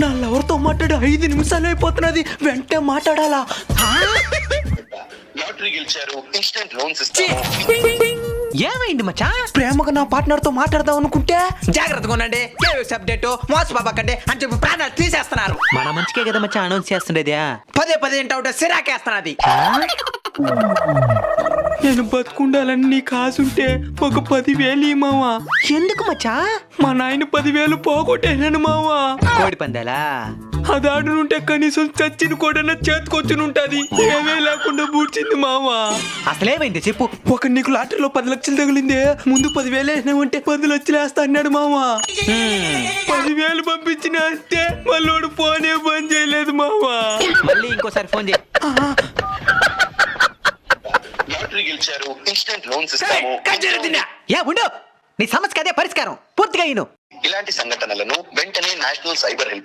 నా లవర్తో మాట్లాడి 5 నిమిషాలు అయిపోతున్నది, వెంటనే మాట్లాడాలా? లాటరీ గెలిచారు, ఇన్స్టెంట్ లోన్స్ ఇస్తాము. ఏమైంది మచ్చా? ప్రేమగా నా పార్ట్నర్ తో మాట్లాడదాం అనుకుంటే జాగ్రత్తగా ఉండండి, అప్డేట్ మోసపోకండి అని చెప్పి ప్రాణాలు తీసేస్తున్నారు. మన మంచికే కదా మచ్చా అనౌన్స్ చేస్తుండేది. పదే పదే ఏంటంటే సిరాకేస్తున్నది. నేను బతుకుండాలని నీకు ఆశుంటే ఒక 10,000 ఈ మావా. ఎందుకు మచ్చా? మా నాయన 10,000 పోగొట్టేనాను మావా. కోడి పందాలా? అదాడునుంటే కనీసం చచ్చిన కూడా చేతికొచ్చునుంటది, ఏమీ లేకుండా బూడ్చింది మావా. అసలేమైంది చెప్పు. ఒక నీకు లాటరీలో 10 లక్షలు తగిలిందే, ముందు 10,000 వేసినావంటే 10 లక్షలు వేస్తా అన్నాడు మావా. 10,000 పంపించిన అంతే, మళ్ళీ ఫోనే బంద్ చేయలేదు మావా. మళ్ళీ ఇంకోసారి ఫోన్ చేయి. లాటరీ గెలిచారు, ఇన్స్టెంట్ లోన్స్ ఇస్తాము. ఏ ఉండు, నీ సమస్యకి అదే పరిష్కారం పూర్తిగా ఇను. ఇలాంటి సంఘటనలను వెంటనే నేషనల్ సైబర్ హెల్ప్